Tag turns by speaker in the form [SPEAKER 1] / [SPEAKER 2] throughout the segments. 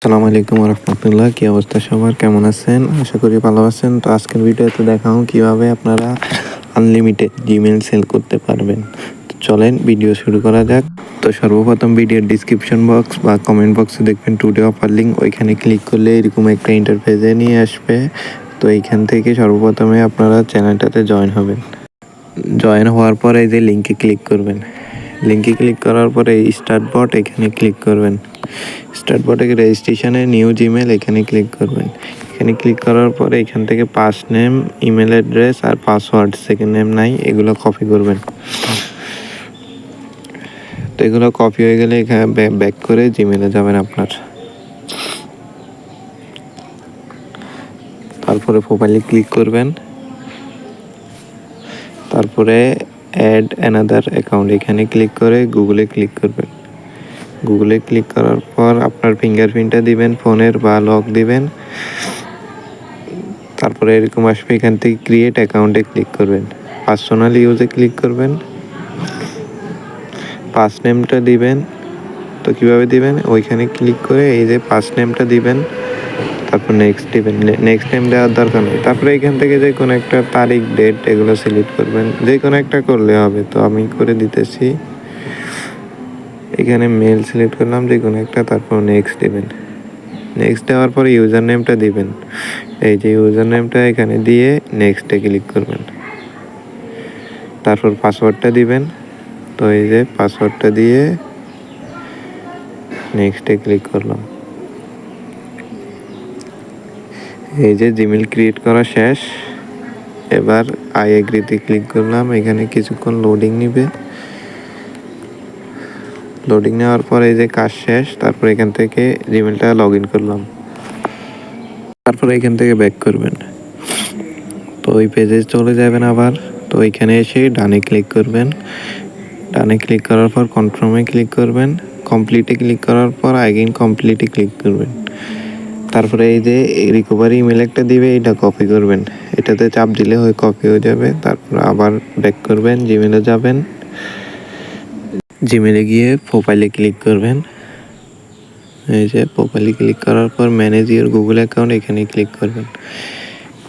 [SPEAKER 1] আসসালামু আলাইকুম রহমতুল্লাহ। কি অবস্থা সবার, কেমন আছেন? আশা করি ভালো আছেন। তো আজকের ভিডিওতে দেখাবো কিভাবে আপনারা আনলিমিটেড জিমেল সেল করতে পারবেন। তো চলেন ভিডিও শুরু করা যাক। তো সর্বপ্রথম ভিডিওর ডিসক্রিপশন বক্স বা কমেন্ট বক্সে দেখবেন টুডে অফার লিঙ্ক, ওইখানে ক্লিক করলে এরকম একটা ইন্টারফেসে নিয়ে আসবে। তো এইখান থেকে সর্বপ্রথমে আপনারা চ্যানেলটাতে জয়েন হবেন। জয়েন হওয়ার পরে এই যে লিঙ্কে ক্লিক করবেন। লিঙ্কে ক্লিক করার পরে স্টার্ট বট এখানে ক্লিক করবেন। স্টার্ট বটে রেজিস্ট্রেশনে নিউ জিমেল এখানে ক্লিক করবেন। এখানে ক্লিক করার পরে এখান থেকে ফার্স্ট নেম, ইমেল অ্যাড্রেস আর পাসওয়ার্ড, সেকেন্ড নেম নাই, এগুলো কপি করবেন। তো এগুলো কপি হয়ে গেলে এখানে ব্যাক করে জিমেলে যাবেন আপনার। তারপরে প্রোফাইলে ক্লিক করবেন। তারপরে অ্যাড অ্যানাদার অ্যাকাউন্ট এখানে ক্লিক করে গুগলে ক্লিক করবেন। গুগলে ক্লিক করার পর আপনার ফিঙ্গারপ্রিন্টটা দিবেন ফোনের বা লক দিবেন। তারপরে এরকম আসবে, এখান থেকে ক্রিয়েট অ্যাকাউন্টে ক্লিক করবেন। পার্সোনাল ইউজে ক্লিক করবেন। ফার্স্ট নেমটা দিবেন। তো কীভাবে দিবেন, ওইখানে ক্লিক করে এই যে ফার্স্ট নেমটা দিবেন, তারপর নেক্সট দিবেন। নেক্সট নেম দেওয়ার দরকার নেই। তারপরে এখান থেকে যে কোনো একটা তারিখ, ডেট এগুলো সিলেক্ট করবেন, যে কোনো একটা করলে হবে। তো আমি করে দিতেছি, এখানে মেল সিলেক্ট করলাম যে কোনো একটা, তারপর নেক্সট দিবেন। নেক্সট দেওয়ার পরে ইউজার নেমটা দিবেন। এই যে ইউজার নেমটা এখানে দিয়ে নেক্সটে ক্লিক করবেন। তারপর পাসওয়ার্ডটা দিবেন। তো এই যে পাসওয়ার্ডটা দিয়ে নেক্সটে ক্লিক করলাম। এই যে জিমেল ক্রিয়েট করা শেষ। এবার আই এগ্রিতে ক্লিক করলাম। এখানে কিছুক্ষণ লোডিং নিবে। লোডিং নেওয়ার পর এই যে কাজ শেষ। তারপর এখান থেকে জিমেলটা লগ ইন করলাম। তারপরে এখান থেকে ব্যাক করবেন। তো ওই পেজে চলে যাবেন আবার। তো এখানে এসে ডানে ক্লিক করবেন। ডানে ক্লিক করার পর কনফার্মে ক্লিক করবেন। কমপ্লিটে ক্লিক করার পর আগেইন কমপ্লিটে ক্লিক করবেন। তারপরে এই যে রিকভারি ইমেল একটা দিবে, এটা কপি করবেন। এটাতে চাপ দিলে হয় কপি হয়ে যাবে। তারপর আবার ব্যাক করবেন, জিমেলে যাবেন। জিমেলে গিয়ে প্রোফাইলে ক্লিক করবেন। এই যে প্রোফাইলে ক্লিক করার পর ম্যানেজ ইউর গুগল অ্যাকাউন্ট এখানে ক্লিক করবেন।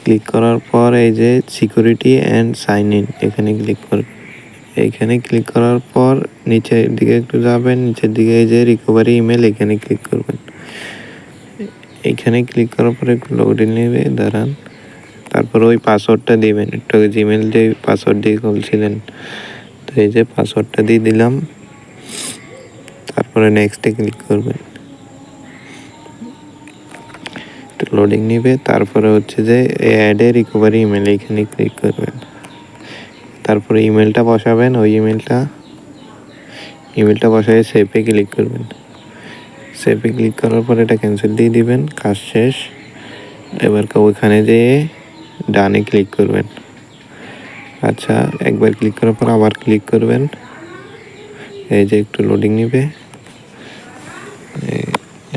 [SPEAKER 1] ক্লিক করার পর এই যে সিকিউরিটি অ্যান্ড সাইন ইন এখানে ক্লিক করবেন। এইখানে ক্লিক করার পর নিচের দিকে একটু যাবেন। নিচের দিকে এই যে রিকভারি ইমেল এখানে ক্লিক করবেন। এইখানে ক্লিক করার পরে একটু লোডিং নেবে, দাঁড়ান। তারপর ওই পাসওয়ার্ডটা দিবেন, একটু জিমেল যে পাসওয়ার্ড দিয়ে খুলছিলেন। তো এই যে পাসওয়ার্ডটা দিয়ে দিলাম। তারপরে নেক্সটে ক্লিক করবেন। একটু লোডিং নিবে। তারপরে হচ্ছে যে অ্যাডে রিকভারি ইমেল এখানে ক্লিক করবেন। তারপরে ইমেলটা বসাবেন। ওই ইমেলটা বসায় সেভে ক্লিক করবেন। সেভে ক্লিক করার পর এটা ক্যান্সেল দিয়ে দিবেন, কাজ শেষ। এবার ওইখানে যেয়ে ডানে ক্লিক করবেন। আচ্ছা, একবার ক্লিক করার পর আবার ক্লিক করবেন। এই যে একটু লোডিং নিবে,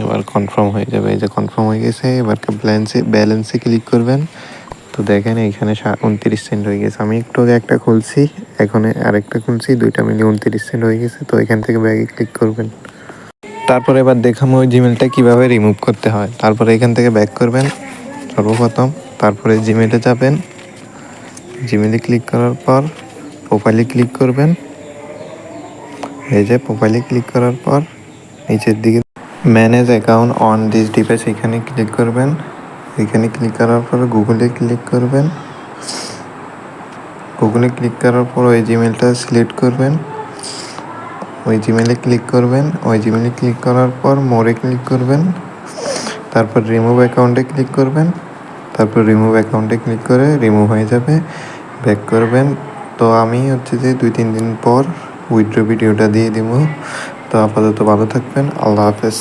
[SPEAKER 1] এবার কনফার্ম হয়ে যাবে। এই যে কনফার্ম হয়ে গেছে। এবার ব্যালেন্সে ক্লিক করবেন। তো দেখেন এইখানে 29 সেন্ট হয়ে গেছে। আমি একটু একটা খুলছি, এখন আরেকটা খুলছি, দুইটা মিলিয়ে 29 সেন্ট হয়ে গেছে। তো এখান থেকে ব্যাগে ক্লিক করবেন। তারপরে এবার দেখাবো ওই জিমেলটা কীভাবে রিমুভ করতে হয়। তারপরে এখান থেকে ব্যাক করবেন সর্বপ্রথম। তারপরে জিমেলে যাবেন। জিমেলে ক্লিক করার পর প্রোফাইলে ক্লিক করবেন। এই যে প্রোফাইলে ক্লিক করার পর নিচের দিকে manage account on this device এখানে ক্লিক করবেন। এখানে ক্লিক করার পর গুগলে ক্লিক করবেন। গুগলে ক্লিক করার পর ওই জিমেলটা সিলেক্ট করবেন। ওই জিমেলে ক্লিক করবেন। ওই জিমেলে ক্লিক করার পর মোরে ক্লিক করবেন। তারপর রিমুভ অ্যাকাউন্টে ক্লিক করবেন। তারপর রিমুভ অ্যাকাউন্টে ক্লিক করে রিমুভ হয়ে যাবে। ব্যাক করবেন। তো আমি হচ্ছে যে 2-3 দিন পর উইথড্র ভিডিওটা দিয়ে দিব। তো আপাতত ভালো থাকবেন। আল্লাহ হাফেজ।